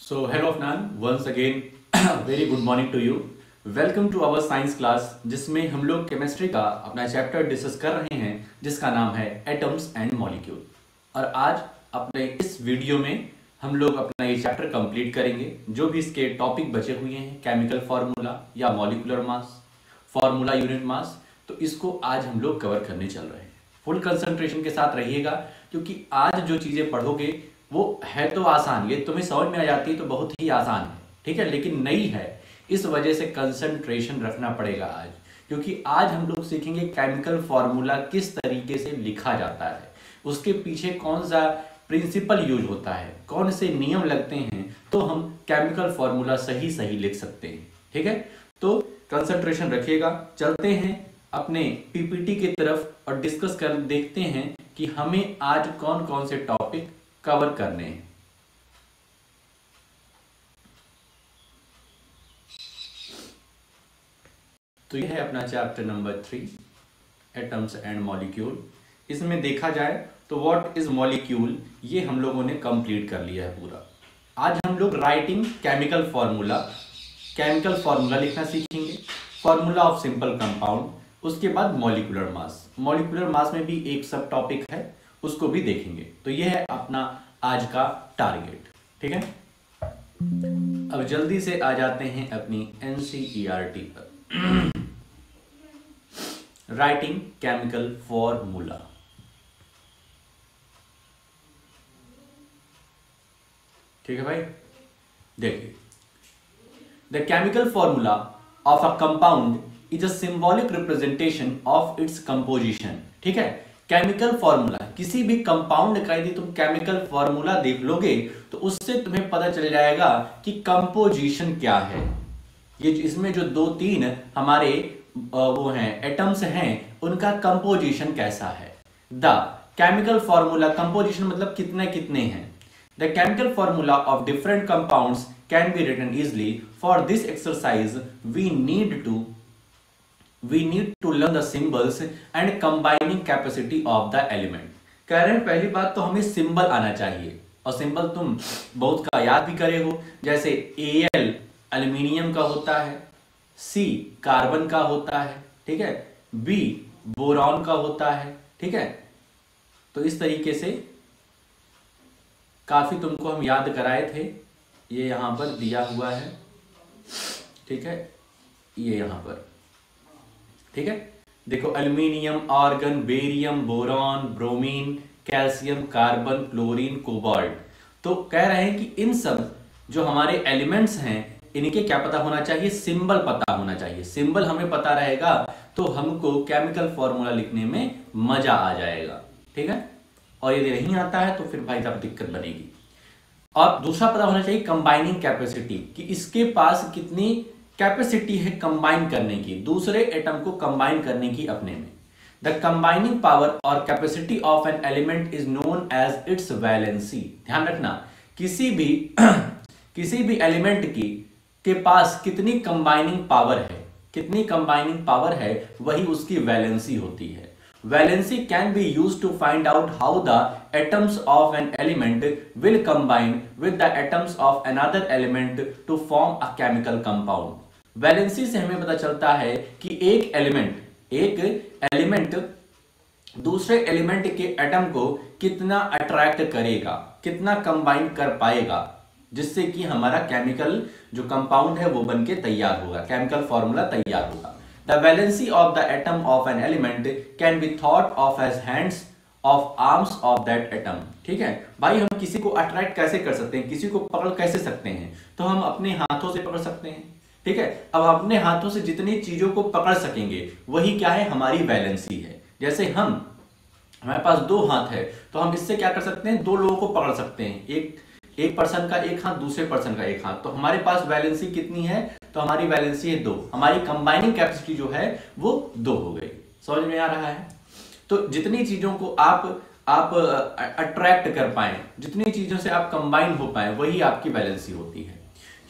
So hello Afnan, once again very good morning to you. Welcome to our science class जिसमें हम लोग chemistry का अपना chapter discuss कर रहे हैं जिसका नाम है एटम्स एंड मॉलिक्यूल। और आज अपने इस वीडियो में हम लोग अपना ये चैप्टर कंप्लीट करेंगे। जो भी इसके टॉपिक बचे हुए हैं, केमिकल फार्मूला या molecular mass, formula unit mass, तो इसको आज हम लोग कवर करने चल रहे हैं। फुल कंसंट्रेशन के साथ रहिएगा क्योंकि आज जो चीज़ें पढ़ोगे वो है तो आसान, ये तुम्हें समझ में आ जाती है तो बहुत ही आसान है, ठीक है, लेकिन नई है, इस वजह से कंसंट्रेशन रखना पड़ेगा आज, क्योंकि आज हम लोग सीखेंगे केमिकल फार्मूला किस तरीके से लिखा जाता है, उसके पीछे कौन सा प्रिंसिपल यूज होता है, कौन से नियम लगते हैं, तो हम केमिकल फार्मूला सही सही लिख सकते हैं। ठीक है, तो कंसंट्रेशन रखिएगा। चलते हैं अपने पीपीटी की तरफ और डिस्कस कर देखते हैं कि हमें आज कौन कौन से टॉपिक कवर करने हैं। तो यह है अपना chapter number 3 atoms and molecule. इसमें देखा जाए तो व्हाट इज मॉलिक्यूल, ये हम लोगों ने कंप्लीट कर लिया है पूरा। आज हम लोग राइटिंग केमिकल फार्मूला लिखना सीखेंगे, फार्मूला ऑफ सिंपल कंपाउंड, उसके बाद मॉलिकुलर मास में भी एक सब टॉपिक है, उसको भी देखेंगे। तो यह है अपना आज का टारगेट। ठीक है, अब जल्दी से आ जाते हैं अपनी एनसीईआरटी पर। Writing chemical formula. ठीक है भाई, देखिए, the chemical formula of a compound is a symbolic representation of its composition. ठीक है, केमिकल फॉर्मूला, किसी भी कंपाउंड का यदि तुम केमिकल फॉर्मूला देख लोगे तो उससे तुम्हें पता चल जाएगा कि कंपोजिशन क्या है। ये इसमें जो 2-3 हमारे वो हैं एटम्स हैं, उनका कंपोजिशन कैसा है। द केमिकल फॉर्मूला, कंपोजिशन मतलब कितने कितने हैं। The chemical formula of different compounds can be written easily. For this exercise we need to learn the symbols and combining capacity of the element. कह रहे हैं पहली बात तो हमें सिंबल आना चाहिए, और सिंबल तुम बहुत का याद भी करे हो, जैसे Al एल्यूमिनियम का होता है, C कार्बन का होता है, ठीक है, B बोरॉन का होता है। ठीक है, तो इस तरीके से काफी तुमको हम याद कराए थे। ये यहां पर दिया हुआ है, ठीक है, ये यहां पर, ठीक है, देखो, aluminium, argon, barium, boron, bromine, calcium, carbon, chlorine, cobalt. तो कह रहे हैं कि इन सब जो हमारे एलिमेंट्स हैं इनके क्या पता होना चाहिए, सिंबल पता होना चाहिए। सिंबल हमें पता रहेगा तो हमको केमिकल फॉर्मूला लिखने में मजा आ जाएगा। ठीक है, और यदि नहीं आता है तो फिर भाई साहब दिक्कत बनेगी। और दूसरा पता होना चाहिए कंबाइनिंग कैपेसिटी, कि इसके पास कितनी कैपेसिटी है कंबाइन करने की, दूसरे एटम को कंबाइन करने की अपने में। द कंबाइनिंग पावर और capacity of an element is known as its valency. ध्यान रखना, किसी भी एलिमेंट के पास कितनी कंबाइनिंग पावर है, वही उसकी वैलेंसी होती है। Valency can be used to find out how the atoms of an element will combine with the atoms of another element to form a chemical compound. Valency से हमें पता चलता है कि एक एलिमेंट दूसरे एलिमेंट के एटम को कितना अट्रैक्ट करेगा, कितना कंबाइन कर पाएगा, जिससे कि हमारा केमिकल जो कंपाउंड है वो बनके तैयार होगा, केमिकल फॉर्मूला तैयार होगा। The valency of the atom of an element can be thought of as hands of arms of that atom. ठीक है भाई, हम किसी को अट्रैक्ट कैसे कर सकते हैं, किसी को पकड़ कैसे सकते हैं, तो हम अपने हाथों से पकड़ सकते हैं। ठीक है, अब अपने हाथों से जितनी चीजों को पकड़ सकेंगे वही क्या है, हमारी वैलेंसी है। जैसे हमारे पास 2 हाथ है तो हम इससे क्या कर सकते हैं, 2 लोगों को पकड़ सकते हैं, एक पर्सन का एक हाथ, दूसरे पर्सन का एक हाथ, तो हमारे पास वैलेंसी कितनी है, तो हमारी वैलेंसी है 2। हमारी कंबाइनिंग कैपेसिटी जो है वो 2 हो गई। समझ में आ रहा है। तो जितनी चीजों को आप अट्रैक्ट कर पाए, जितनी चीजों से आप कंबाइन हो पाए, वही आपकी वैलेंसी होती है।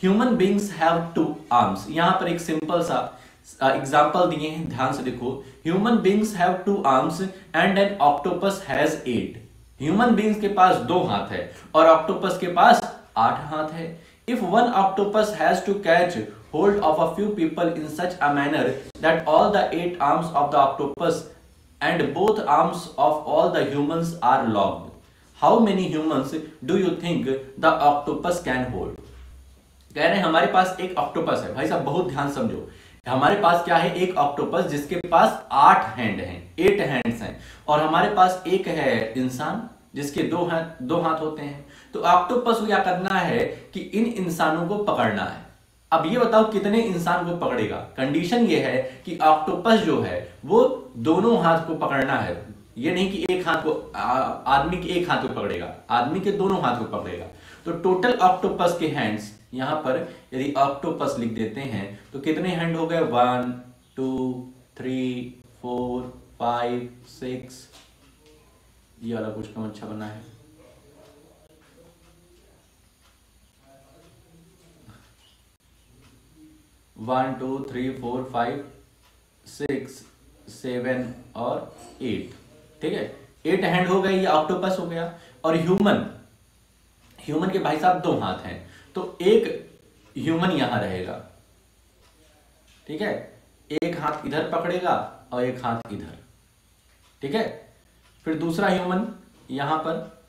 Human beings have 2 arms. यहां पर एक सिंपल सा एग्जाम्पल दिए हैं, ध्यान से देखो। Human beings have 2 arms and an octopus has 8। Human beings के पास 2 हाथ है और ऑक्टोपस के पास 8 हाथ है। If one octopus has to catch hold of a few people in such a manner that all the 8 arms of the octopus and both arms of all the humans are locked, how many humans do you think the octopus can hold? कह रहे हैं हमारे पास एक octopus है। भाई साहब बहुत ध्यान समझो, हमारे पास क्या है, एक ऑक्टोपस जिसके पास 8 हैंड हैं, 8 हैंड्स हैं, और हमारे पास एक है इंसान जिसके दो हाथ होते हैं। तो ऑक्टोपस को क्या करना है कि इन इंसानों को पकड़ना है। अब ये बताओ कितने इंसान को पकड़ेगा? कंडीशन ये है कि ऑक्टोपस जो है वो दोनों हाथ को पकड़ना है, ये नहीं कि एक हाथ को, आदमी के एक हाथ को पकड़ेगा, आदमी के दोनों हाथ को पकड़ेगा। तो टोटल ऑक्टोपस के हैंड्स, यहां पर यदि ऑक्टोपस लिख देते हैं तो कितने हैंड हो गए? 1 2 3 4 5 6, ये वाला कुछ कम अच्छा बना है, 1 2 3 4 5 6 7 और 8, ठीक है, 8 हैंड हो गए, ये ऑक्टोपस हो गया। और ह्यूमन के भाई साहब 2 हाथ हैं, तो एक ह्यूमन यहां रहेगा, ठीक है, एक हाथ इधर पकड़ेगा और एक हाथ इधर, ठीक है। फिर दूसरा ह्यूमन यहां पर,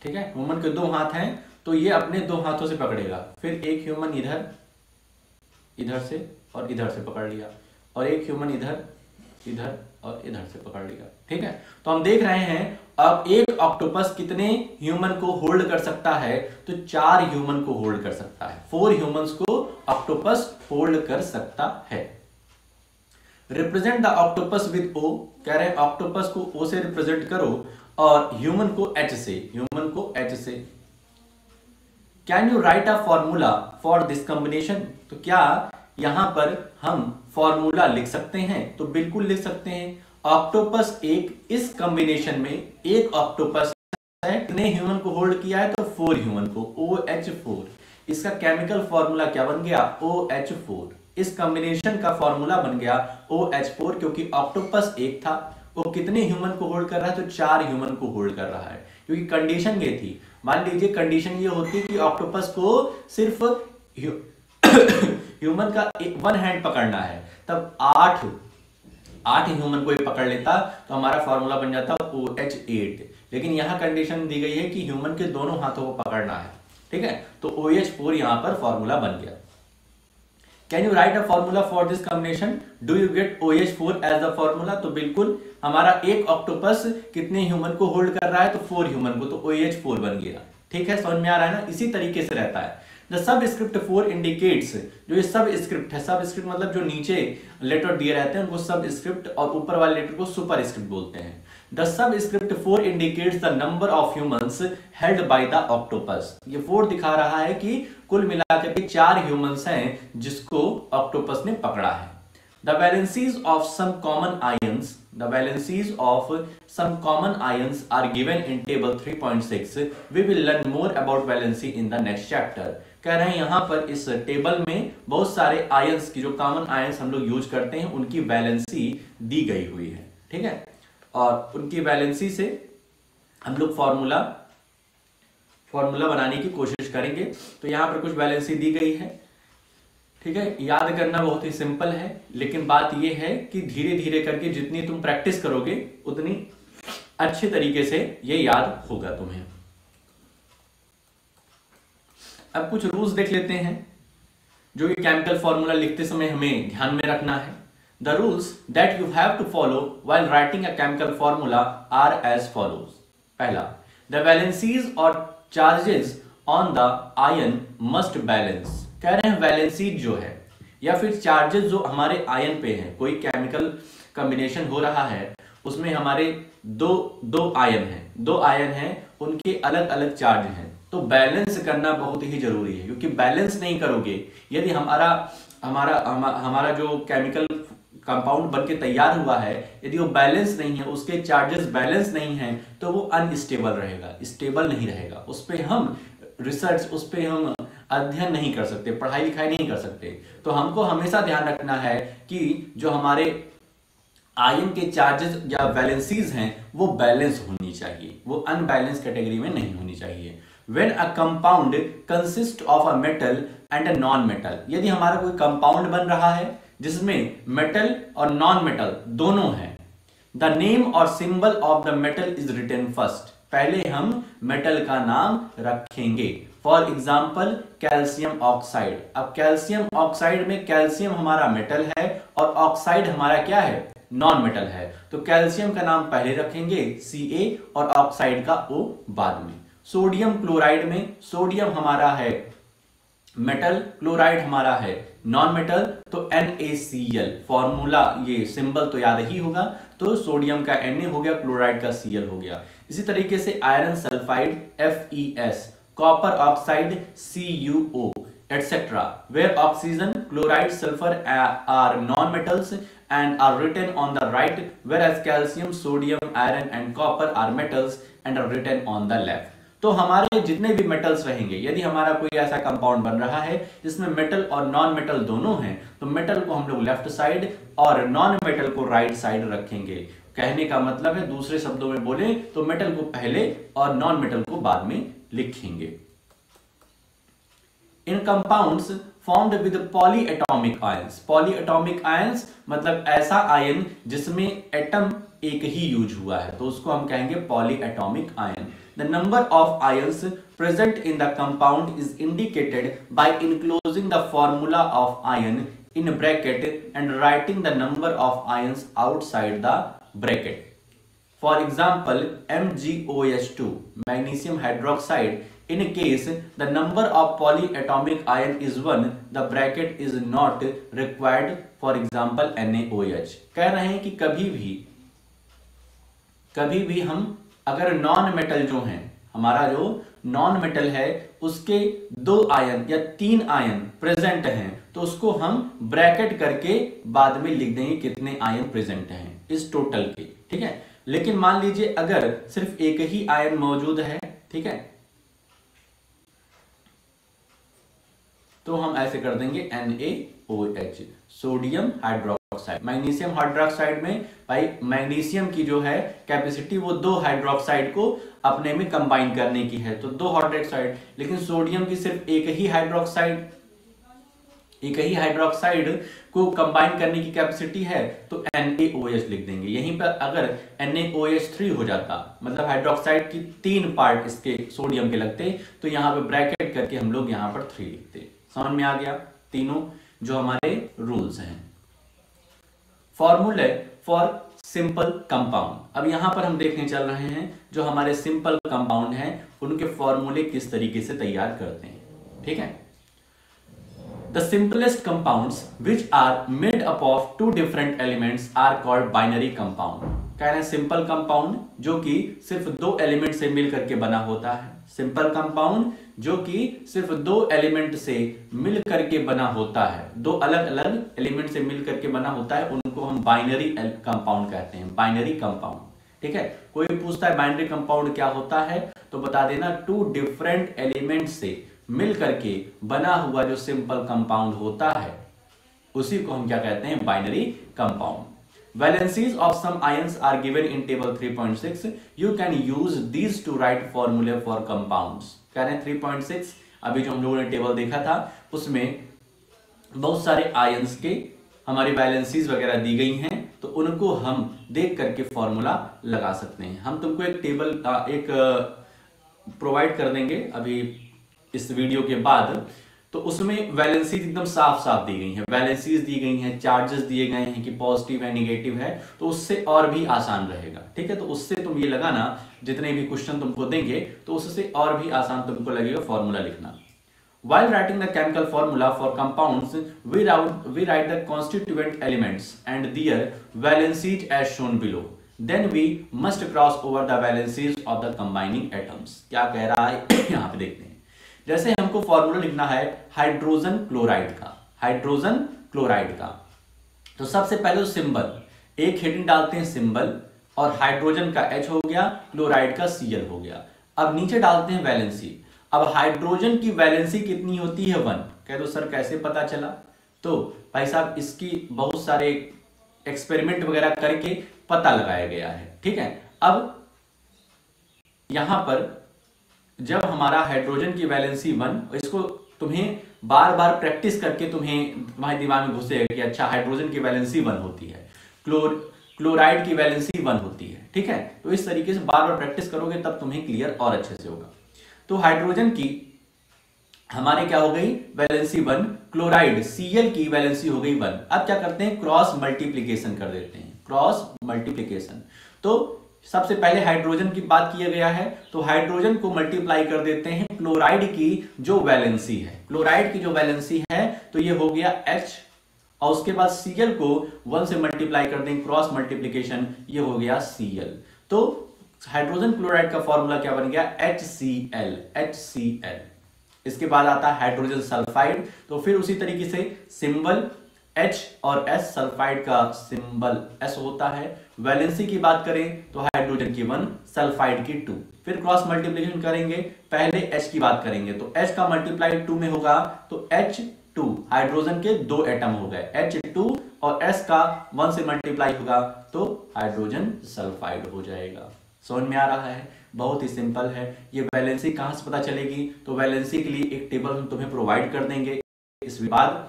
ठीक है, ह्यूमन के 2 हाथ हैं तो ये अपने 2 हाथों से पकड़ेगा। फिर एक ह्यूमन इधर से और इधर से पकड़ लिया, और एक ह्यूमन इधर और इधर से पकड़ लिया, ठीक है। तो हम देख रहे हैं अब एक ऑक्टोपस कितने ह्यूमन को होल्ड कर सकता है? तो 4 ह्यूमन को होल्ड कर सकता है, 4 ह्यूमंस को ऑक्टोपस होल्ड कर सकता है। Represent the octopus with O, कह रहे हैं ऑक्टोपस को ओ से रिप्रेजेंट करो और ह्यूमन को एच से। Can you write a formula for this combination? तो क्या यहां पर हम फॉर्मूला लिख सकते हैं? तो बिल्कुल लिख सकते हैं। ऑक्टोपस एक, इस कॉम्बिनेशन में एक ऑक्टोपस है, कितने ह्यूमन को होल्ड किया है? तो 4 ह्यूमन को, OH4। इसका केमिकल फॉर्मूला क्या बन गया? OH4। इस कॉम्बिनेशन का फॉर्मूला बन गया OH4, क्योंकि ऑक्टोपस एक था, वो कितने ह्यूमन को होल्ड कर रहा है? तो 4 ह्यूमन को होल्ड कर रहा है, क्योंकि कंडीशन ये थी। मान लीजिए कंडीशन ये होती कि ऑक्टोपस को सिर्फ ह्यूमन का 1 हैंड पकड़ना है, तब 8 ह्यूमन को ही पकड़ लेता तो हमारा फॉर्मूला बन जाता OH8। लेकिन यहां कंडीशन दी गई है कि ह्यूमन के दोनों हाथों को पकड़ना है, ठीक है, तो OH4 यहां पर फॉर्मूला बन गया। Can you write a formula for this combination? Do you get OH4 as the formula? तो बिल्कुल, हमारा एक ऑक्टोपस कितने ह्यूमन को होल्ड कर रहा है? तो 4 ह्यूमन को, तो OH4 बन गया, ठीक है, समझ में आ रहा है ना? इसी तरीके से रहता है। द सब स्क्रिप्ट 4 इंडिकेट्स, जो ये सब स्क्रिप्ट है, सब स्क्रिप्ट मतलब जो नीचे लेटर दिए रहते हैं उनको सब स्क्रिप्ट, और ऊपर वाले लेटर को सुपर स्क्रिप्ट बोलते हैं। The sub script 4 indicates the number of humans held by the octopus. ये 4 दिखा रहा है कि कुल मिलाकर के 4 ह्यूमंस हैं जिसको ऑक्टोपस ने पकड़ा है। The valencies of some common ions are given in table 3.6. We will learn more about valency in the next chapter. कह रहे हैं यहां पर इस टेबल में बहुत सारे आयंस की, जो कॉमन आयंस हम लोग यूज करते हैं, उनकी वैलेंसी दी गई हुई है, ठीक है, और उनकी वैलेंसी से हम लोग फॉर्मूला बनाने की कोशिश करेंगे। तो यहां पर कुछ वैलेंसी दी गई है, ठीक है, याद करना बहुत ही सिंपल है, लेकिन बात यह है कि धीरे धीरे करके जितनी तुम प्रैक्टिस करोगे उतनी अच्छे तरीके से ये याद होगा तुम्हें। अब कुछ रूल्स देख लेते हैं जो कि केमिकल फॉर्मूला लिखते समय हमें ध्यान में रखना है। The rules that you have to follow while writing a chemical formula are as follows. पहला, द वैलेंसीज और charges on the ion must balance. कह रहे हैं वैलेंसीज जो है या फिर चार्जेस जो हमारे आयन पे हैं, कोई केमिकल कॉम्बिनेशन हो रहा है उसमें हमारे दो आयन हैं, उनके अलग अलग चार्ज हैं, तो बैलेंस करना बहुत ही जरूरी है। क्योंकि बैलेंस नहीं करोगे, यदि हमारा जो केमिकल कंपाउंड बनके तैयार हुआ है, यदि वो बैलेंस नहीं है, उसके चार्जेस बैलेंस नहीं है, तो वो अनस्टेबल रहेगा, स्टेबल नहीं रहेगा। उस पर हम रिसर्च, उस पर हम अध्ययन नहीं कर सकते, पढ़ाई लिखाई नहीं कर सकते। तो हमको हमेशा ध्यान रखना है कि जो हमारे आयन के चार्जेस या वैलेंसीज हैं वो बैलेंस होनी चाहिए, वो अनबैलेंस कैटेगरी में नहीं होनी चाहिए। When a compound consist of a metal and a non metal, यदि हमारा कोई कंपाउंड बन रहा है जिसमें मेटल और नॉन मेटल दोनों हैं, द नेम और symbol of the metal is written first, पहले हम मेटल का नाम रखेंगे। For example calcium oxide. अब कैल्शियम ऑक्साइड में कैल्शियम हमारा मेटल है और ऑक्साइड हमारा क्या है, नॉन मेटल है, तो कैल्शियम का नाम पहले रखेंगे Ca और ऑक्साइड का O बाद में। सोडियम क्लोराइड में सोडियम हमारा है मेटल, क्लोराइड हमारा है नॉन मेटल, तो NaCl फॉर्मूला, ये सिंबल तो याद ही होगा, तो सोडियम का Na हो गया, क्लोराइड का Cl हो गया। इसी तरीके से iron sulphide FeS, copper oxide CuO etc. where oxygen, chloride, sulfur are non-metals and are written on the right, whereas calcium, sodium, iron and copper are metals and are written on the left. तो हमारे जितने भी metals रहेंगे, यदि हमारा कोई ऐसा compound बन रहा है जिसमें मेटल और नॉन मेटल दोनों हैं, तो मेटल को हम लोग लेफ्ट साइड और नॉन मेटल को राइट साइड रखेंगे। कहने का मतलब है, दूसरे शब्दों में बोले तो मेटल को पहले और नॉन मेटल को बाद में लिखेंगे। In compounds formed with polyatomic ions, polyatomic ions मतलब ऐसा आयन जिसमें एटम एक ही यूज हुआ है, तो उसको हम कहेंगे polyatomic ion. The number of ions present in the compound is indicated by enclosing the formula of ion in bracket and writing the number of ions outside the bracket. For example, MgOH2, magnesium hydroxide, in case the number of polyatomic ion is 1, the bracket is not required. For example, NaOH. कह रहे हैं कि कभी भी हम अगर non metal जो हैं, हमारा जो नॉन मेटल है उसके 2 आयन या 3 आयन प्रेजेंट हैं, तो उसको हम ब्रैकेट करके बाद में लिख देंगे कितने आयन प्रेजेंट हैं इस टोटल के, ठीक है। लेकिन मान लीजिए अगर सिर्फ एक ही आयन मौजूद है, ठीक है, तो हम ऐसे कर देंगे NaOH, sodium hydroxide. Magnesium hydroxide में भाई मैग्नीशियम की जो है कैपेसिटी वो 2 हाइड्रोक्साइड को अपने में कंबाइन करने की है, तो 2 हाइड्रोक्साइड, लेकिन सोडियम की सिर्फ एक ही हाइड्रोक्साइड को कंबाइन करने की कैपेसिटी है, तो NaOH लिख देंगे। यहीं पर अगर NaOH3 हो जाता, मतलब हाइड्रोक्साइड की 3 पार्ट इसके सोडियम के लगते, तो यहां पे ब्रैकेट करके हम लोग यहां पर 3 लिखते। समझ में आ गया तीनों जो हमारे रूल्स हैं। फॉर्मूले फॉर सिंपल कंपाउंड, अब यहां पर हम देखने चल रहे हैं जो हमारे सिंपल कंपाउंड हैं उनके फॉर्मूले किस तरीके से तैयार करते हैं, ठीक है। The simplest compounds which are made up of 2 different elements are called binary compound. कह रहे हैं सिंपल कंपाउंड जो कि सिर्फ 2 एलिमेंट से मिल करके बना होता है, सिंपल कंपाउंड जो कि सिर्फ 2 एलिमेंट से मिल करके बना होता है, 2 अलग अलग एलिमेंट से मिल करके बना होता है, उनको हम बाइनरी कंपाउंड कहते हैं, बाइनरी कंपाउंड, ठीक है। कोई पूछता है बाइनरी कंपाउंड क्या होता है, तो बता देना 2 डिफरेंट एलिमेंट से मिल करके बना हुआ जो सिंपल कंपाउंड होता है उसी को हम क्या कहते हैं, binary compound. Valencies of some ions are given in table 3.6, you can use these to write formulae for compounds. कह रहे हैं 3.6 अभी जो हम लोगों ने टेबल देखा था उसमें बहुत सारे आयंस के हमारी वैलेंसीज वगैरह दी गई हैं, तो उनको हम देख करके फॉर्मूला लगा सकते हैं। हम तुमको एक टेबल एक प्रोवाइड कर देंगे अभी इस वीडियो के बाद, तो उसमें वैलेंसीज एकदम साफ साफ दी गई हैं, वैलेंसीज दी गई हैं, चार्जेस दिए गए हैं कि पॉजिटिव है नेगेटिव है, तो उससे और भी आसान रहेगा, ठीक है। तो उससे तुम ये लगाना, जितने भी क्वेश्चन तुमको देंगे तो उससे और भी आसान तुमको लगेगा फॉर्मूला लिखना। While writing the chemical formula for compounds, we write the constituent elements and their valencies as shown below. Then we must cross over the valencies of the combining atoms. क्या कह रहा है यहाँ पे देखते हैं। जैसे हमको फॉर्मूला लिखना है हाइड्रोजन क्लोराइड का, तो सबसे पहले तो सिंबल, एक हेडिंग डालते हैं सिंबल, और हाइड्रोजन का H हो गया, क्लोराइड का Cl हो गया। अब नीचे डालते हैं वैलेंसी। अब हाइड्रोजन की वैलेंसी कितनी होती है 1। कह दो सर कैसे पता चला, तो भाई साहब इसकी बहुत सारे एक्सपेरिमेंट वगैरह करके पता लगाया गया है, ठीक है। अब यहां पर जब हमारा हाइड्रोजन की वैलेंसी 1, इसको तुम्हें बार बार प्रैक्टिस करके तुम्हारे दिमाग में घुसेगा कि अच्छा हाइड्रोजन की वैलेंसी 1 होती है, क्लोराइड की वैलेंसी 1 होती है, ठीक है। तो इस तरीके से बार बार प्रैक्टिस करोगे तब तुम्हें क्लियर और अच्छे से होगा। तो हाइड्रोजन की हमारे क्या हो गई वैलेंसी 1, क्लोराइड Cl की वैलेंसी हो गई 1। अब क्या करते हैं, क्रॉस मल्टीप्लीकेशन कर देते हैं, क्रॉस मल्टीप्लीकेशन। तो सबसे पहले हाइड्रोजन की बात किया गया है, तो हाइड्रोजन को मल्टीप्लाई कर देते हैं क्लोराइड की जो वैलेंसी है, क्लोराइड की जो वैलेंसी है तो ये हो गया H, और उसके बाद Cl को 1 से मल्टीप्लाई कर देंगे, क्रॉस मल्टीप्लीकेशन, ये हो गया Cl। तो हाइड्रोजन क्लोराइड का फॉर्मूला क्या बन गया, HCl। इसके बाद आता है हाइड्रोजन सल्फाइड, तो फिर उसी तरीके से सिंबल H और S, सल्फाइड का सिंबल S होता है। वैलेंसी की बात करें तो हाइड्रोजन की 1, सल्फाइड की 2। फिर क्रॉस मल्टीप्लिकेशन करेंगे, पहले H की बात करेंगे तो H का मल्टीप्लाई 2 में होगा तो H2, हाइड्रोजन के 2 एटम हो गए H2, और S का 1 से मल्टीप्लाई होगा तो हाइड्रोजन सल्फाइड हो जाएगा। समझ में आ रहा है, बहुत ही सिंपल है। ये वैलेंसी कहां से पता चलेगी, तो वैलेंसी के लिए एक टेबल हम तुम्हें प्रोवाइड कर देंगे इस बाद,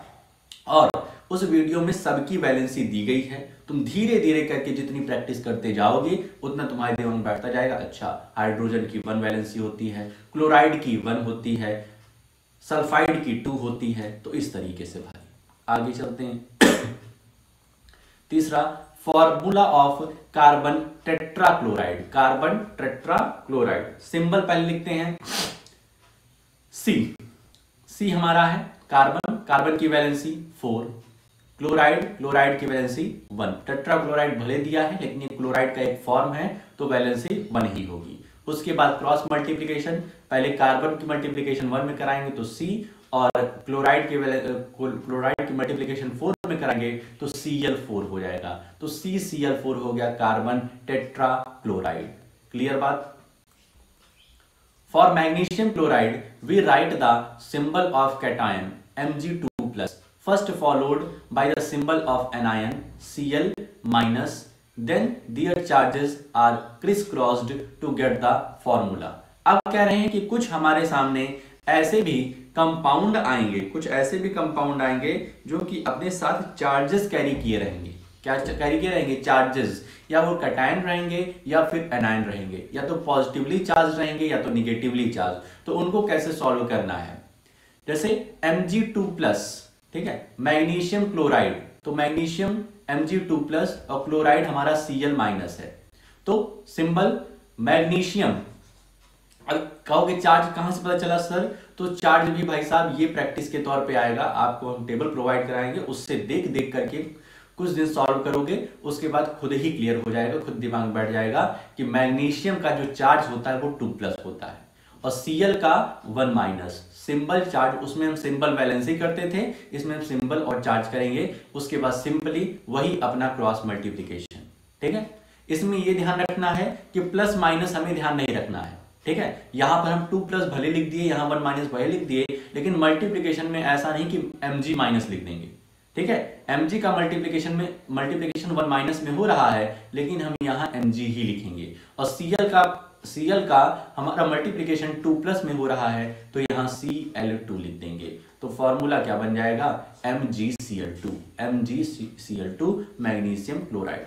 और उस वीडियो में सबकी वैलेंसी दी गई है। तुम धीरे धीरे करके जितनी प्रैक्टिस करते जाओगे उतना तुम्हारे दिमाग में बैठता जाएगा। अच्छा हाइड्रोजन की 1 वैलेंसी होती है, क्लोराइड की 1 होती है, सल्फाइड की 2 होती है। तो इस तरीके से भाई आगे चलते हैं। तीसरा, formula of carbon tetrachloride, carbon tetrachloride, symbol पहले लिखते हैं सी हमारा है कार्बन की वैलेंसी 4, क्लोराइड की वैलेंसी 1। टेट्राक्लोराइड भले दिया है लेकिन ये क्लोराइड का एक फॉर्म है तो वैलेंसी 1 ही होगी। उसके बाद क्रॉस मल्टीप्लिकेशन, पहले कार्बन की मल्टीप्लिकेशन 1 में कराएंगे तो C, और क्लोराइड की मल्टीप्लिकेशन 4 में कराएंगे तो Cl4 हो जाएगा। तो CCl4 हो गया कार्बन टेट्राक्लोराइड। क्लियर बात। For magnesium chloride we write the symbol of cation Mg2+, first followed by the symbol of anion Cl-, then their charges are crisscrossed to get the formula। अब कह रहे हैं कि कुछ हमारे सामने ऐसे भी कंपाउंड आएंगे, जो कि अपने साथ चार्जेस कैरी किए रहेंगे। क्या कैरी किए रहेंगे, चार्जेस, या वो कैटायन रहेंगे या फिर एनायन रहेंगे, या तो पॉजिटिवली चार्ज रहेंगे या तो निगेटिवली चार्ज। तो उनको कैसे सॉल्व करना है, जैसे Mg2+, ठीक है, मैग्नीशियम क्लोराइड, तो मैग्नीशियम Mg2+ और क्लोराइड हमारा Cl- है। तो सिंबल मैग्नीशियम, अब कहोगे चार्ज कहां से पता चला सर, तो चार्ज भी भाई साहब ये प्रैक्टिस के तौर पे आएगा, आपको हम टेबल प्रोवाइड कराएंगे, उससे देख देख करके कुछ दिन सॉल्व करोगे, उसके बाद खुद ही क्लियर हो जाएगा, खुद दिमाग में बैठ जाएगा कि मैग्नीशियम का जो चार्ज होता है वो 2+ होता है, और Cl का 1-। सिंबल चार्ज, उसमें हम सिंबल वैलेंसी करते थे, इसमें हम सिंबल और चार्ज करेंगे, उसके बाद सिंपली वही अपना क्रॉस मल्टीप्लिकेशन। ठीक है, इसमें यह ध्यान रखना है कि प्लस माइनस हमें ध्यान नहीं रखना है। ठीक है, यहां पर हम 2+ भले लिख दिए, यहां 1- भले लिख दिए, लेकिन मल्टीप्लिकेशन में ऐसा नहीं कि Mg- लिख देंगे। ठीक है, Mg का मल्टीप्लिकेशन 1- में हो रहा है, लेकिन हम यहाँ Mg ही लिखेंगे, और Cl का हमारा मल्टीप्लिकेशन 2+ में हो रहा है, तो यहाँ Cl2 लिख देंगे। तो फॉर्मूला क्या बन जाएगा, MgCl2 magnesium chloride.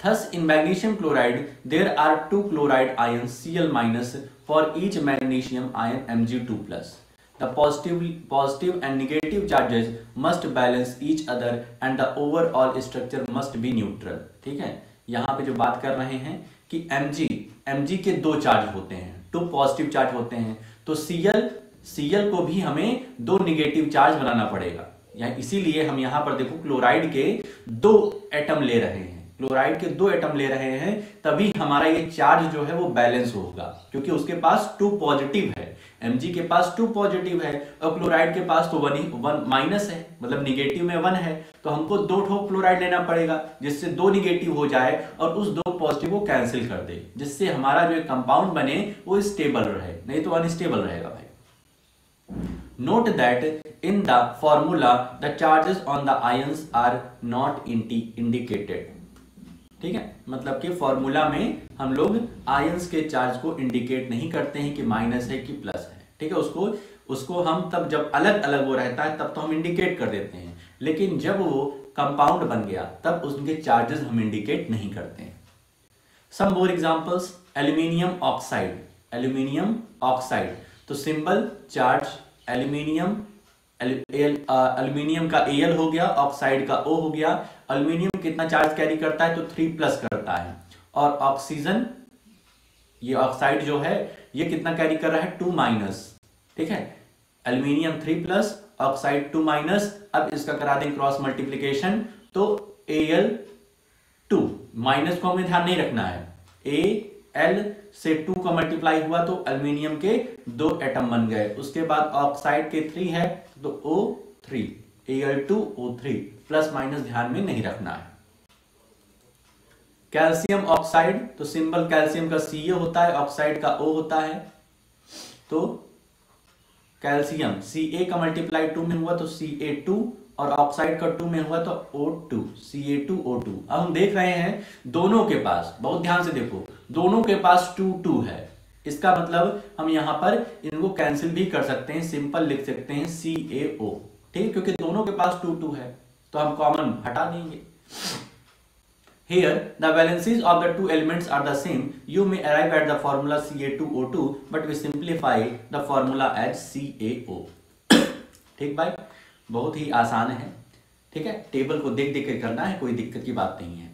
Thus in magnesium chloride there are 2 chloride ions Cl- for each magnesium ion Mg2+. The positive and negative charges must balance each other and the overall structure must be neutral। ठीक है, यहाँ पे जो बात कर रहे हैं कि Mg के 2 चार्ज होते हैं, 2 पॉजिटिव चार्ज होते हैं, तो Cl को भी हमें 2 निगेटिव चार्ज बनाना पड़ेगा। इसीलिए हम यहाँ पर देखो क्लोराइड के 2 एटम ले रहे हैं, क्लोराइड के 2 एटम ले रहे हैं, तभी हमारा ये चार्ज जो है वो बैलेंस होगा, क्योंकि उसके पास 2 पॉजिटिव है, Mg के पास 2 पॉजिटिव है, और क्लोराइड के पास तो 1- है, मतलब निगेटिव में 1 है, तो हमको 2 ठोक क्लोराइड लेना पड़ेगा, जिससे 2 निगेटिव हो जाए और उस 2 पॉजिटिव को कैंसिल कर दे, जिससे हमारा जो कंपाउंड बने वो स्टेबल रहे, नहीं तो अनस्टेबल रहेगा भाई। Note that in the formula the charges on the ions are not indicated। ठीक है, मतलब कि फॉर्मूला में हम लोग आयंस के चार्ज को इंडिकेट नहीं करते हैं कि माइनस है कि प्लस है, ठीक है। उसको हम तब जब अलग अलग वो रहता है तब तो हम इंडिकेट कर देते हैं, लेकिन जब वो कंपाउंड बन गया तब उसके चार्जेस हम इंडिकेट नहीं करते हैं। Some more examples, aluminium oxide, aluminium oxide, तो सिंबल चार्ज एल्यूमिनियम, एल्यूमिनियम का Al हो गया, ऑक्साइड का O हो गया। एल्यूमिनियम कितना चार्ज कैरी करता है, तो 3 प्लस करता है, और ऑक्सीजन, ये ऑक्साइड जो है ये कितना कैरी कर रहा है, 2 माइनस, ठीक है। Aluminium 3 plus, oxide 2 minus. अब इसका करा दें क्रॉस मल्टीप्लीकेशन, तो Al2, माइनस को हमें ध्यान नहीं रखना है, Al से 2 का मल्टीप्लाई हुआ तो एल्यूमिनियम के 2 एटम बन गए। उसके बाद ऑक्साइड के 3 है तो O3, Al2O3, प्लस माइनस ध्यान में नहीं रखना है। कैल्शियम ऑक्साइड, तो सिंबल कैल्शियम का Ca होता है, ऑक्साइड का O होता है, तो कैल्शियम Ca का मल्टीप्लाई 2 में हुआ तो Ca2, और ऑक्साइड का 2 में हुआ तो O2, Ca2O2। अब हम देख रहे हैं दोनों के पास, बहुत ध्यान से देखो, दोनों के पास 2 2 है। इसका मतलब हम यहां पर इनको कैंसिल भी कर सकते हैं, सिंपल लिख सकते हैं CaO, ठीक है, क्योंकि दोनों के पास 2 2 है तो हम कॉमन हटा देंगे। Here the valencies of the two elements are the same. You may arrive at the formula Ca2O2, but we simplify the formula as CaO. ठीक भाई, बहुत ही आसान है, ठीक है, टेबल को देख देख कर करना है, कोई दिक्कत की बात नहीं है।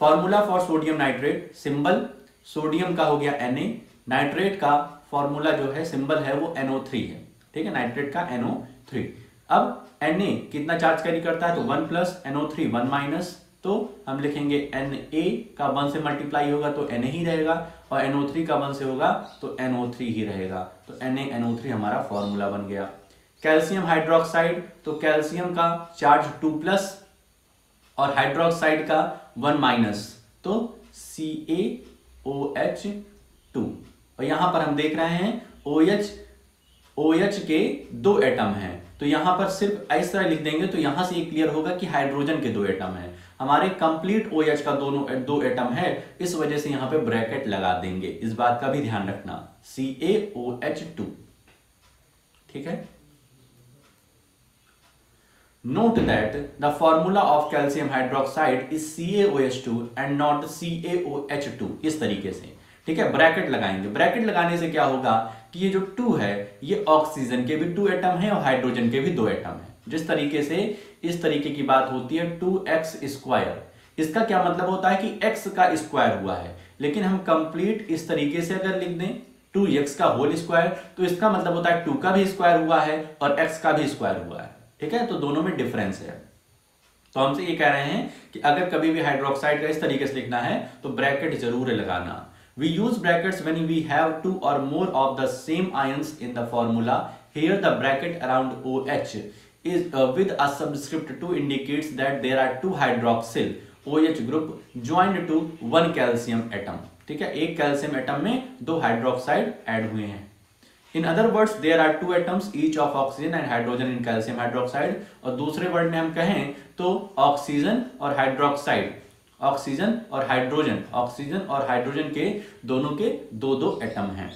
Formula for sodium nitrate, symbol sodium का हो गया Na, नाइट्रेट का फॉर्मूला जो है सिंबल है वो NO3 है, ठीक है, नाइट्रेट का NO3। अब Na कितना चार्ज कैरी करता है, तो 1 प्लस, NO3 1 माइनस, तो हम लिखेंगे Na का 1 से मल्टीप्लाई होगा तो Na ही रहेगा, और NO3 का 1 से होगा तो NO3 ही रहेगा, तो NaNO3 हमारा फॉर्मूला बन गया। कैल्शियम हाइड्रोक्साइड, तो कैल्शियम का चार्ज 2 प्लस और हाइड्रोक्साइड का 1 माइनस, तो CaOH2, और यहां पर हम देख रहे हैं OH के 2 एटम हैं, तो यहां पर सिर्फ इस तरह लिख देंगे तो यहां से ये क्लियर होगा कि हाइड्रोजन के 2 एटम हैं। हमारे कंप्लीट OH का दोनों 2 एटम है, इस वजह से यहां पे ब्रैकेट लगा देंगे, इस बात का भी ध्यान रखना, CaOH2, ठीक है। Note that the formula of calcium hydroxide is CaOH2 and not CaOH2, इस तरीके से, ठीक है, ब्रैकेट लगाएंगे। ब्रैकेट लगाने से क्या होगा कि ये जो 2 है ये ऑक्सीजन के भी 2 एटम है और हाइड्रोजन के भी 2 एटम है। जिस तरीके से इस तरीके की बात होती है 2x स्क्वायर, इसका क्या मतलब होता है कि x का स्क्वायर हुआ है, लेकिन हम कंप्लीट इस तरीके से अगर लिख दें 2x का होल स्क्वायर, तो इसका मतलब होता है 2 का भी स्क्वायर हुआ है और x का भी स्क्वायर हुआ है, ठीक है, तो दोनों में डिफरेंस है। तो हमसे ये कह रहे हैं कि अगर कभी भी हाइड्रोक्साइड का इस तरीके से लिखना है तो ब्रैकेट जरूर लगाना। We use brackets when we have 2 or more of the same ions in the formula. Here the bracket around OH is with a subscript 2 indicates that there are 2 hydroxyl OH group joined to 1 calcium atom, ठीक है, एक calcium atom में 2 hydroxide add हुए हैं। In other words, there are 2 atoms each of oxygen and hydrogen in calcium hydroxide, और दूसरे word में हम कहें तो ऑक्सीजन और हाइड्रोक्साइड, ऑक्सीजन और हाइड्रोजन के दोनों के 2 एटम हैं।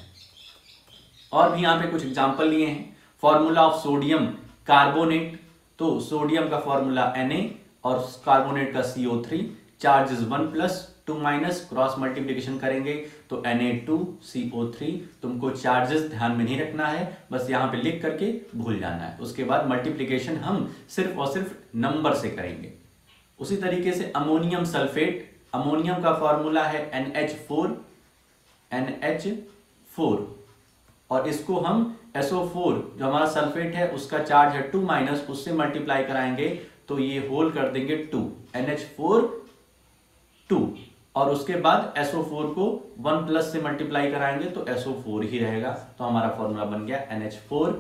और भी यहां पे कुछ एग्जांपल लिए हैं। फॉर्मूला ऑफ सोडियम कार्बोनेट, तो सोडियम का फॉर्मूला Na और कार्बोनेट का CO3, charge is 1 plus 2 minus, cross multiplication करेंगे तो Na2CO3। तुमको चार्जेस ध्यान में नहीं रखना है, बस यहां पे लिख करके भूल जाना है, उसके बाद मल्टीप्लीकेशन हम सिर्फ और सिर्फ नंबर से करेंगे। उसी तरीके से अमोनियम सल्फेट, अमोनियम का फॉर्मूला है NH4, और इसको हम SO4 जो हमारा सल्फेट है उसका चार्ज है 2 माइनस, उससे मल्टीप्लाई कराएंगे तो ये होल कर देंगे 2, NH4 2, और उसके बाद SO4 को 1 प्लस से मल्टीप्लाई कराएंगे तो SO4 ही रहेगा, तो हमारा फॉर्मूला बन गया NH4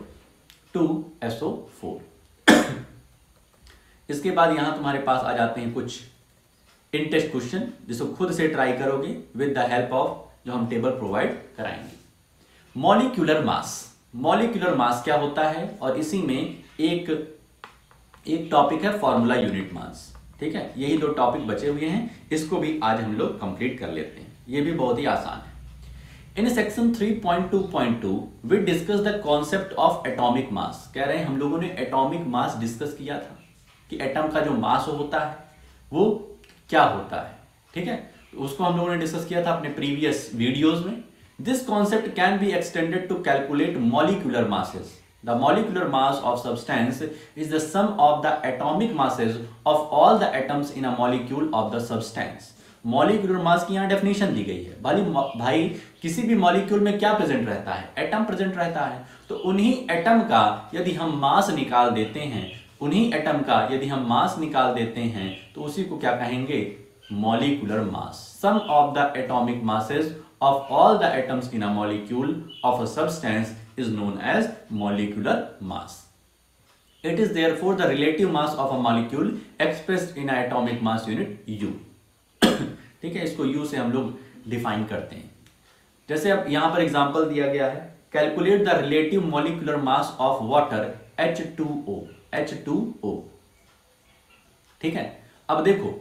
2SO4। इसके बाद यहां तुम्हारे पास आ जाते हैं कुछ इन टेस्ट क्वेश्चन, जिसको खुद से ट्राई करोगे विद द हेल्प ऑफ जो हम टेबल प्रोवाइड कराएंगे। मॉलिक्यूलर मास, मॉलिक्यूलर मास क्या होता है, और इसी में एक टॉपिक है फॉर्मूला यूनिट मास। ठीक है, यही दो टॉपिक बचे हुए हैं, इसको भी आज हम लोग कंप्लीट कर लेते हैं, ये भी बहुत ही आसान है। In section 3.2.2 we discuss the concept of atomic mass. कह रहे हैं हम लोगों ने एटॉमिक मास डिस्कस किया था कि एटम का जो मास होता है वो क्या होता है, ठीक है, तो उसको हम लोगों ने डिस्कस किया था अपने प्रीवियस वीडियोस में। This concept can be extended to calculate molecular masses. The molecular mass of substance is the sum of the atomic masses of all the atoms in a molecule of the substance. Molecular mass की यहाँ definition दी गई है। भाई किसी भी molecule में क्या present रहता है, एटम प्रेजेंट रहता है, तो उन्हीं एटम का यदि हम मास निकाल देते हैं, उन्हीं एटम का यदि हम मास निकाल देते हैं तो उसी को क्या कहेंगे, molecular mass. Sum of the atomic masses of all the atoms in a molecule of a substance is known as molecular mass. It is therefore the relative mass of a molecule expressed in an atomic mass unit U. ठीक है, इसको U से हम लोग define करते हैं। जैसे अब यहां पर एग्जांपल दिया गया है, calculate the relative molecular mass of water H2O। ठीक है, अब देखो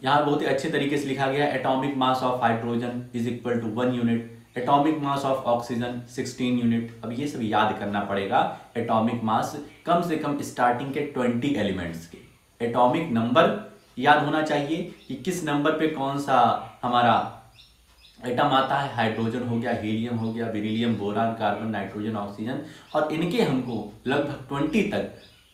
यहां बहुत ही अच्छे तरीके से लिखा गया है, atomic mass of hydrogen is equal to 1 unit, atomic mass of oxygen 16 unit. अब ये सब याद करना पड़ेगा, एटॉमिक मास कम से कम स्टार्टिंग के 20 एलिमेंट्स के, एटॉमिक नंबर याद होना चाहिए कि किस नंबर पे कौन सा हमारा एटम आता है, हाइड्रोजन हो गया, हीलियम हो गया, beryllium, boron, carbon, nitrogen, oxygen, और इनके हमको लगभग 20 तक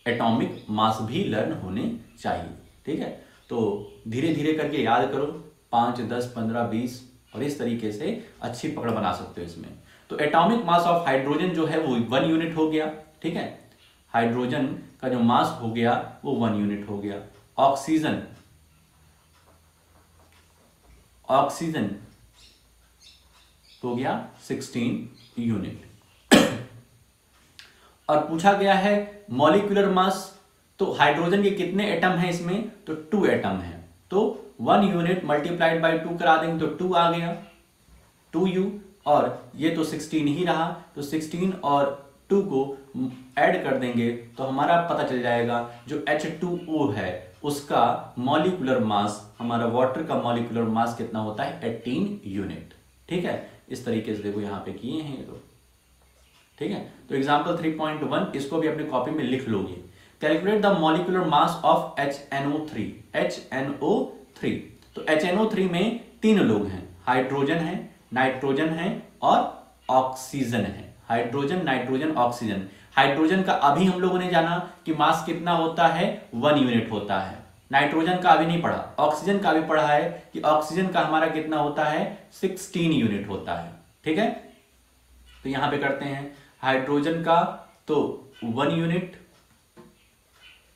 एटॉमिक मास भी लर्न होने चाहिए। ठीक है, तो धीरे धीरे करके याद करो, 5, 10, 15, 20 और इस तरीके से अच्छी पकड़ बना सकते हो इसमें। तो एटॉमिक मास ऑफ हाइड्रोजन जो है वो 1 यूनिट हो गया। ठीक है, हाइड्रोजन का जो मास हो गया वो 1 यूनिट हो गया। ऑक्सीजन हो गया 16 यूनिट। और पूछा गया है मॉलिक्यूलर मास, तो हाइड्रोजन के कितने एटम हैं इसमें, तो 2 एटम हैं, तो 1 यूनिट मल्टीप्लाइड बाय 2 करा देंगे तो 2 आ गया, 2U, और ये तो 16 ही रहा, तो 16 और 2 को ऐड कर देंगे तो हमारा पता चल जाएगा जो H2O है उसका मॉलिक्यूलर मास, हमारा वाटर का मॉलिक्यूलर मास कितना होता है, 18 यूनिट। ठीक है, इस तरीके से देखो यहाँ पे किए हैं ये तो। ठीक है, तो एग्जाम्पल 3.1 इसको भी अपनी कॉपी में लिख लोगे। Calculate the molecular mass of HNO3। तो HNO3 में 3 लोग हैं, हाइड्रोजन है, नाइट्रोजन है और ऑक्सीजन है। Hydrogen, nitrogen, oxygen. हाइड्रोजन का अभी हम लोगों ने जाना कि मास कितना होता है, 1 यूनिट होता है। नाइट्रोजन का अभी नहीं पढ़ा, ऑक्सीजन का भी पढ़ा है कि ऑक्सीजन का हमारा कितना होता है, 16 यूनिट होता है। ठीक है, तो यहां पे करते हैं हाइड्रोजन का तो 1 यूनिट,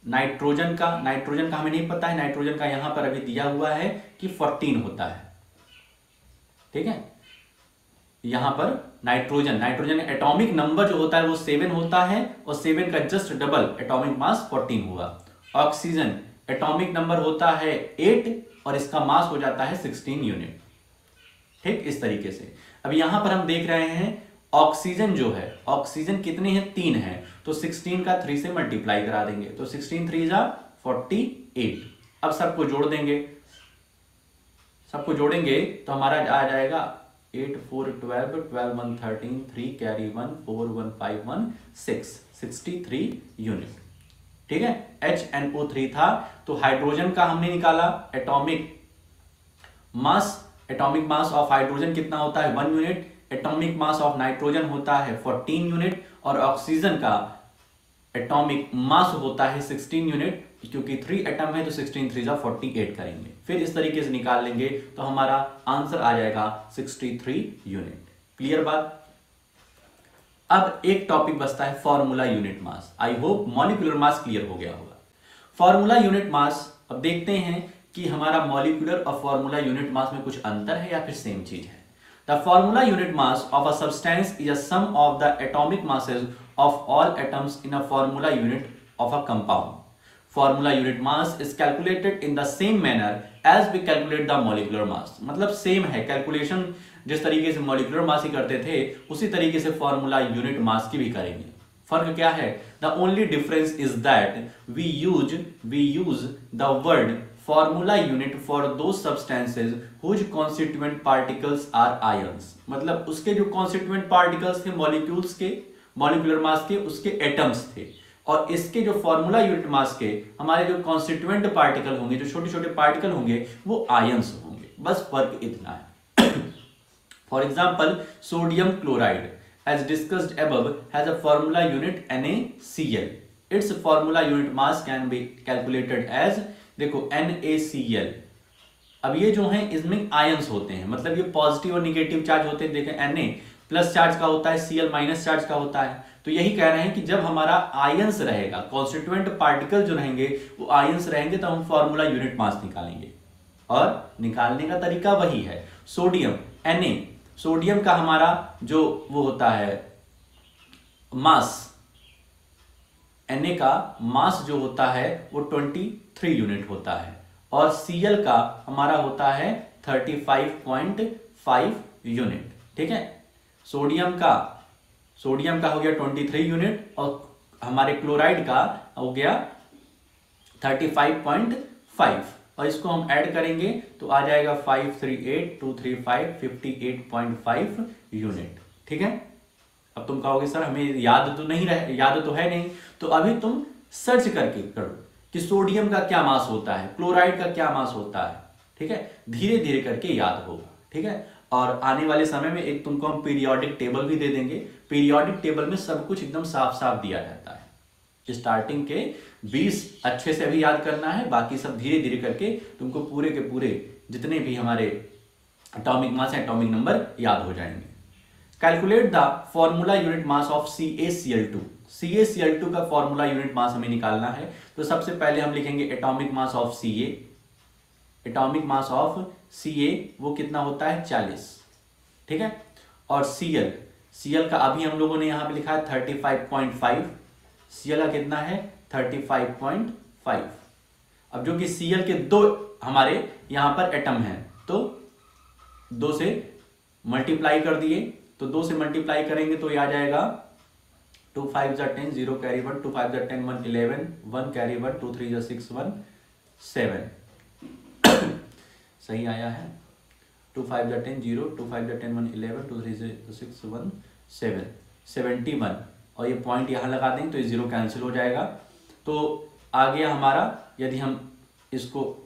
नाइट्रोजन का हमें नहीं पता है, नाइट्रोजन का यहां पर अभी दिया हुआ है कि 14 होता है। ठीक है, यहां पर नाइट्रोजन एटॉमिक नंबर जो होता है वो 7 होता है और 7 का जस्ट डबल एटॉमिक मास 14 हुआ। ऑक्सीजन एटॉमिक नंबर होता है 8 और इसका मास हो जाता है 16 यूनिट। ठीक, इस तरीके से अब यहां पर हम देख रहे हैं ऑक्सीजन जो है, ऑक्सीजन कितने हैं, 3 है, तो 16 का 3 से मल्टीप्लाई करा देंगे तो 16 3 जा 48। अब सबको जोड़ देंगे, सबको जोड़ेंगे तो हमारा आ जाएगा 8 4 12 12 1 13 3 कैरी 1 4 1 5 1 6 63 यूनिट। ठीक है, HNO3 था, तो हाइड्रोजन का हमने निकाला एटॉमिक मास ऑफ हाइड्रोजन कितना होता है, 1 unit. Atomic mass of nitrogen होता है 14 यूनिट और ऑक्सीजन का एटॉमिक मास होता है 16 यूनिट, क्योंकि 3 एटम है तो 16 3 48 करेंगे, फिर इस तरीके से निकाल लेंगे तो हमारा आंसर आ जाएगा 63 यूनिट। क्लियर बात। अब एक टॉपिक बचता है formula unit mass. I hope molecular mass clear हो गया होगा। फॉर्मूला यूनिट मास, अब देखते हैं कि हमारा मॉलिक्यूलर और फॉर्मूला यूनिट मास में कुछ अंतर है या फिर सेम चीज है। The formula unit mass of a substance is a sum of the atomic masses of all atoms in a formula unit of a compound. Formula unit mass is calculated in the same manner as we calculate the molecular mass. मतलब same है calculation, जिस तरीके से molecular mass ही करते थे उसी तरीके से फॉर्मूला यूनिट मास की भी करेंगे। फर्क क्या है? The only difference is that we use the word formula unit for दो substances whose constituent particles are ions. मतलब उसके जो कॉन्स्टिट्यूएंट पार्टिकल्स थे मॉलिक्यूल्स के, मॉलिक्यूलर मास के, उसके एटम्स थे, और इसके जो फॉर्मूला यूनिट मास के हमारे जो कॉन्स्टिट्यूएंट पार्टिकल होंगे, जो छोटे छोटे पार्टिकल होंगे, वो आयंस होंगे। बस फर्क इतना है। For example sodium chloride as discussed above has a formula unit NaCl. Its formula unit mass can be calculated as, देखो NaCl। अब ये जो है इसमें आयंस होते हैं, मतलब ये पॉजिटिव और निगेटिव चार्ज होते हैं। देखें Na प्लस चार्ज का होता है, Cl माइनस चार्ज का होता है। तो यही कह रहे हैं कि जब हमारा आयंस रहेगा, कॉन्स्टिट्यूएंट पार्टिकल जो रहेंगे वो आयंस रहेंगे, तो हम फॉर्मूला यूनिट मास निकालेंगे, और निकालने का तरीका वही है। सोडियम Na, सोडियम का हमारा जो वो होता है मास, Na का मास जो होता है वो 23 यूनिट होता है, और Cl का हमारा होता है 35.5 यूनिट। ठीक है, सोडियम का हो गया 23 यूनिट, और हमारे क्लोराइड का हो गया 35.5, और इसको हम ऐड करेंगे तो आ जाएगा 538 235 58.5 यूनिट। ठीक है, अब तुम कहोगे सर हमें याद तो है नहीं, तो अभी तुम सर्च करके करो कि सोडियम का क्या मास होता है, क्लोराइड का क्या मास होता है। ठीक है, धीरे धीरे करके याद होगा। ठीक है, और आने वाले समय में एक तुमको हम पीरियोडिक टेबल भी दे देंगे। पीरियोडिक टेबल में सब कुछ एकदम साफ साफ दिया जाता है। स्टार्टिंग के 20 अच्छे से अभी याद करना है, बाकी सब धीरे धीरे करके तुमको पूरे के पूरे जितने भी हमारे एटॉमिक मास है, एटॉमिक नंबर याद हो जाएंगे। Calculate the formula unit mass of CaCl2। CaCl2 का फॉर्मूला यूनिट मास हमें निकालना है, तो सबसे पहले हम लिखेंगे atomic mass of Ca। Atomic mass of Ca वो कितना होता है 40। ठीक है, और Cl का अभी हम लोगों ने यहां पे लिखा है 35.5। Cl का कितना है 35.5। अब जो कि Cl के दो हमारे यहां पर एटम हैं, तो 2 से मल्टीप्लाई कर दिए, तो 2 से मल्टीप्लाई करेंगे तो ये आ जाएगा 2 5 10 0 कैरी 1 2 5 10 1 11 1 कैरी 1 2 3 6 1 7 सही आया है। 2 5 10 0 2 5 10 1 11 2 3 6 1 7 71, और ये पॉइंट यहां लगा देंगे तो ये 0 कैंसिल हो जाएगा। तो आ गया हमारा, यदि हम इसको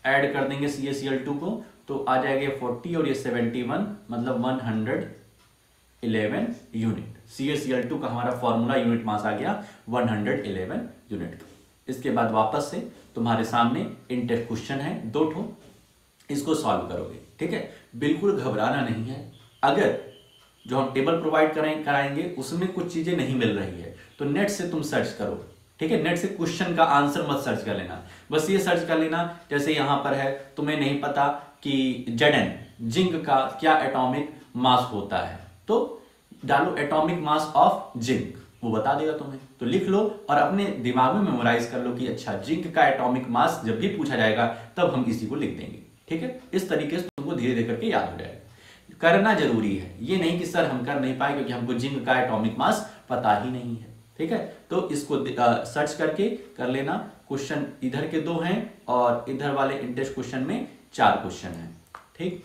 ऐड कर देंगे CaCl2 को तो आ जाएगा 40 और ये 71, मतलब 111 यूनिट। CaCl2 का हमारा फॉर्मूला यूनिट मास आ गया 111 यूनिट। इसके बाद वापस से तुम्हारे सामने इंटेस्ट क्वेश्चन है 2 ठो, इसको सॉल्व करोगे। ठीक है, बिल्कुल घबराना नहीं है। अगर जो हम टेबल प्रोवाइड कराएंगे उसमें कुछ चीजें नहीं मिल रही है तो नेट से तुम सर्च करो। ठीक है, नेट से क्वेश्चन का आंसर मत सर्च कर लेना, बस ये सर्च कर लेना जैसे यहां पर है, तुम्हें नहीं पता कि Zn जिंक का क्या एटॉमिक मास होता है, तो डालो एटॉमिक मास ऑफ जिंक, वो बता देगा तुम्हें। तो लिख लो और अपने दिमाग में मेमोराइज कर लो कि अच्छा जिंक का एटॉमिक मास जब भी पूछा जाएगा तब हम इसी को लिख देंगे। ठीक है, इस तरीके से तुमको धीरे धीरे करके याद हो जाएगा। करना जरूरी है, ये नहीं कि सर हम कर नहीं पाए क्योंकि हमको जिंक का एटॉमिक मास पता ही नहीं है। ठीक है, तो इसको सर्च करके कर लेना। क्वेश्चन इधर के 2 हैं और इधर वाले इंटेस्ट क्वेश्चन में 4 क्वेश्चन हैं। ठीक,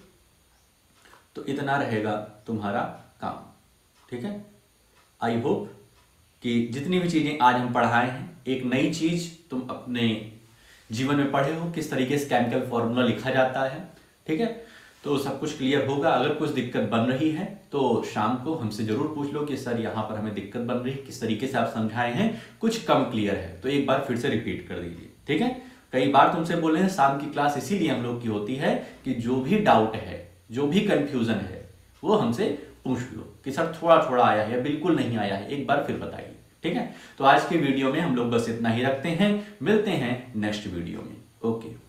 तो इतना रहेगा तुम्हारा काम। ठीक है, आई होप कि जितनी भी चीजें आज हम पढ़ाए हैं, एक नई चीज तुम अपने जीवन में पढ़े हो, किस तरीके से केमिकल फॉर्मूला लिखा जाता है। ठीक है, तो सब कुछ क्लियर होगा। अगर कुछ दिक्कत बन रही है तो शाम को हमसे जरूर पूछ लो कि सर यहाँ पर हमें दिक्कत बन रही है, किस तरीके से आप समझाए हैं, कुछ कम क्लियर है तो एक बार फिर से रिपीट कर दीजिए। ठीक है, कई बार तुमसे बोले हैं शाम की क्लास इसीलिए हम लोग की होती है कि जो भी डाउट है, जो भी कंफ्यूजन है, वो हमसे पूछ लो कि सर थोड़ा थोड़ा आया है या बिल्कुल नहीं आया है, एक बार फिर बताइए। ठीक है, तो आज के वीडियो में हम लोग बस इतना ही रखते हैं, मिलते हैं नेक्स्ट वीडियो में। ओके।